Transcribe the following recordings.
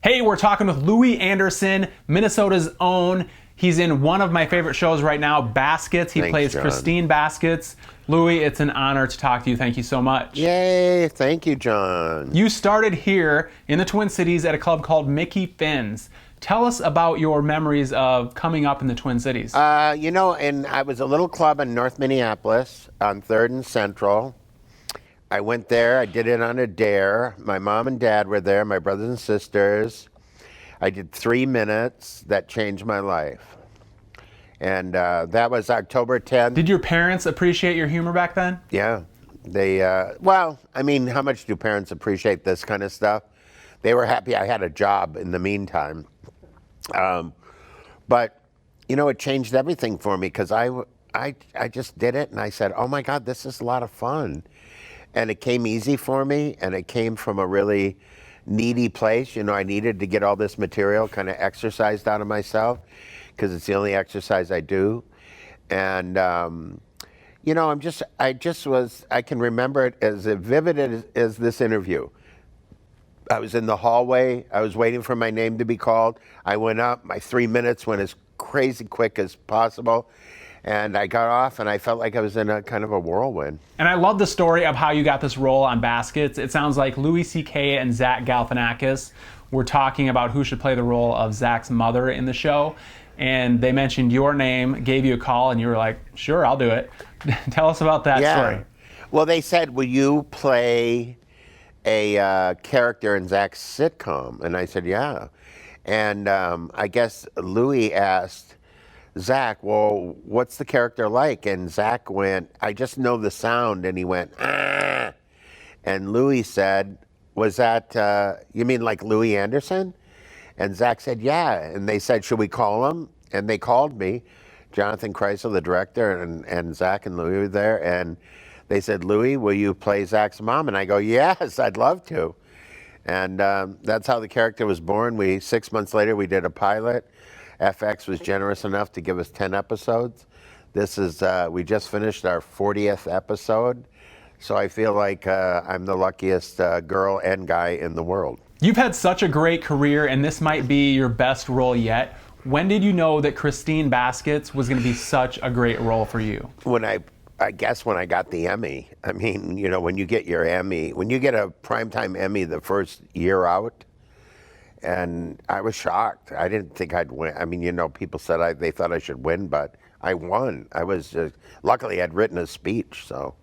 Hey, we're talking with Louie Anderson, Minnesota's own. He's in one of my favorite shows right now, Baskets. He plays John. Christine Baskets. Louie, it's an honor to talk to you. Thank you so much. Yay, thank you, John. You started here in the Twin Cities at a club called Mickey Finn's. Tell us about your memories of coming up in the Twin Cities. And I was a little club in North Minneapolis on 3rd and Central. I went there. I did it on a dare. My mom and dad were there, my brothers and sisters. I did 3 minutes. That changed my life. And that was October 10th. Did your parents appreciate your humor back then? Yeah. They, how much do parents appreciate this kind of stuff? They were happy I had a job in the meantime. But, it changed everything for me because I just did it and I said, oh my God, this is a lot of fun. And it came easy for me, and it came from a really needy place. I needed to get all this material kind of exercised out of myself because it's the only exercise I do. And, I can remember it as vivid as this interview. I was in the hallway. I was waiting for my name to be called. I went up. My 3 minutes went as crazy quick as possible. And I got off, and I felt like I was in a kind of a whirlwind. And I love the story of how you got this role on Baskets. It sounds like Louis C.K. and Zach Galifianakis were talking about who should play the role of Zach's mother in the show. And they mentioned your name, gave you a call, and you were like, sure, I'll do it. Tell us about that story. Well, they said, will you play a character in Zach's sitcom? And I said, yeah. And I guess Louis asked Zach, well, what's the character like? And Zach went, I just know the sound. And he went, ah. And Louis said, was that, you mean like Louie Anderson? And Zach said, yeah. And they said, should we call him? And they called me, Jonathan Kreisel, the director, and Zach and Louis were there. And they said, Louis, will you play Zach's mom? And I go, yes, I'd love to. And that's how the character was born. 6 months later, we did a pilot. FX was generous enough to give us 10 episodes. This is, we just finished our 40th episode. So I feel like I'm the luckiest girl and guy in the world. You've had such a great career, and this might be your best role yet. When did you know that Christine Baskets was going to be such a great role for you? I guess when I got the Emmy. I mean, when you get your Emmy, when you get a primetime Emmy the first year out, and I was shocked. I didn't think I'd win. I mean, people said they thought I should win, but I won. I was luckily I'd written a speech, so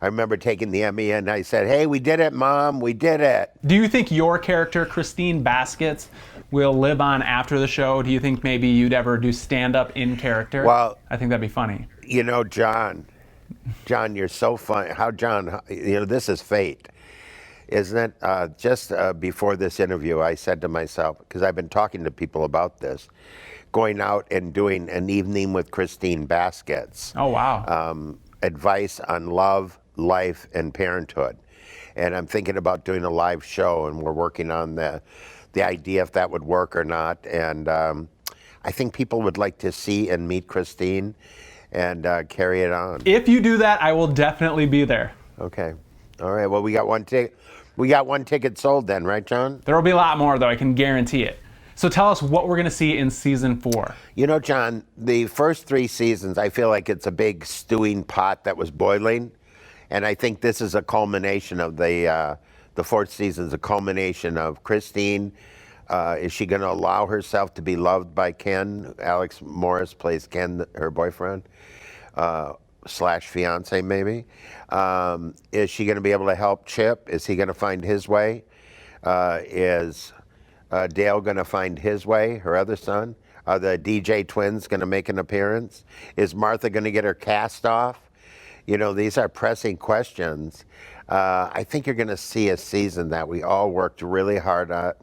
I remember taking the Emmy and I said, "Hey, we did it, Mom. We did it." Do you think your character, Christine Baskets, will live on after the show? Do you think maybe you'd ever do stand-up in character? Well, I think that'd be funny. John, you're so funny. This is fate. Isn't it? Just before this interview, I said to myself, because I've been talking to people about this, going out and doing an evening with Christine Baskets. Oh, wow. Advice on love, life, and parenthood. And I'm thinking about doing a live show, and we're working on the idea if that would work or not. And I think people would like to see and meet Christine and carry it on. If you do that, I will definitely be there. Okay. All right. Well, we got one ticket. We got one ticket sold then, right, John? There will be a lot more, though. I can guarantee it. So tell us what we're going to see in season 4. John, the first 3 seasons, I feel like it's a big stewing pot that was boiling. And I think this is a culmination of the 4th season is a culmination of Christine. Is she going to allow herself to be loved by Ken? Alex Morris plays Ken, her boyfriend. / fiance maybe. Is she going to be able to help Chip? Is he going to find his way? Is Dale going to find his way, her other son? Are the DJ twins going to make an appearance? Is Martha going to get her cast off? These are pressing questions. I think you're going to see a season that we all worked really hard at,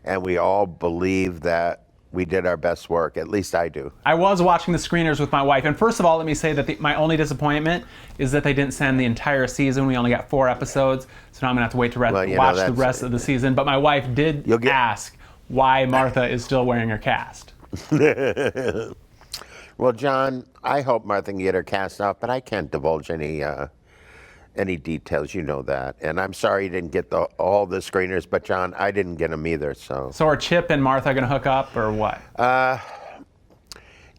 and we all believe that we did our best work. At least I do. I was watching the screeners with my wife, and first of all, let me say that my only disappointment is that they didn't send the entire season. We only got 4 episodes, so now I'm going to have to wait to watch the rest of the season. But my wife did ask why Martha is still wearing her cast. Well, John, I hope Martha can get her cast off, but I can't divulge any any details, you know that. And I'm sorry you didn't get all the screeners, but John, I didn't get them either. So are Chip and Martha going to hook up or what?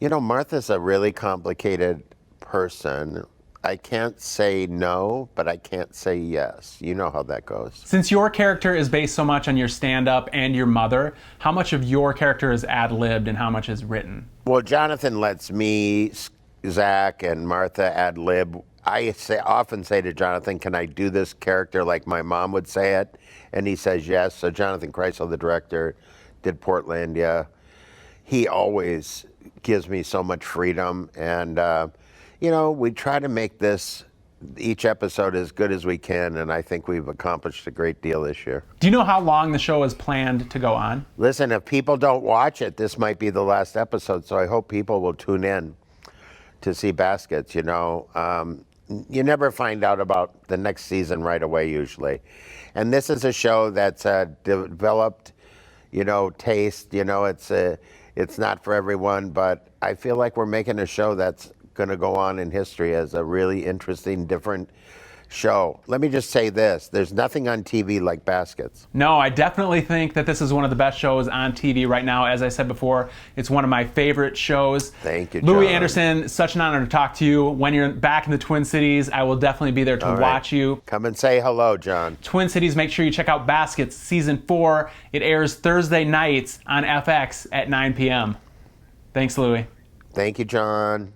You know, Martha's a really complicated person. I can't say no, but I can't say yes. You know how that goes. Since your character is based so much on your stand-up and your mother, how much of your character is ad-libbed and how much is written? Well, Jonathan lets me, Zach, and Martha ad-lib. I often say to Jonathan, can I do this character like my mom would say it? And he says yes. So Jonathan Kreisel, the director, did Portlandia. He always gives me so much freedom. And, you know, we try to make each episode as good as we can. And I think we've accomplished a great deal this year. Do you know how long the show is planned to go on? Listen, if people don't watch it, this might be the last episode. So I hope people will tune in to see Baskets, you know. You never find out about the next season right away, usually. And this is a show that's developed, you know, taste. You know, it's not for everyone, but I feel like we're making a show that's going to go on in history as a really interesting, different show. Let me just say this. There's nothing on TV like Baskets. No, I definitely think that this is one of the best shows on TV right now. As I said before, it's one of my favorite shows. Thank you, John. Louie Anderson, such an honor to talk to you. When you're back in the Twin Cities, I will definitely be there to watch you. Come and say hello, John. Twin Cities, make sure you check out Baskets Season 4. It airs Thursday nights on FX at 9 p.m. Thanks, Louie. Thank you, John.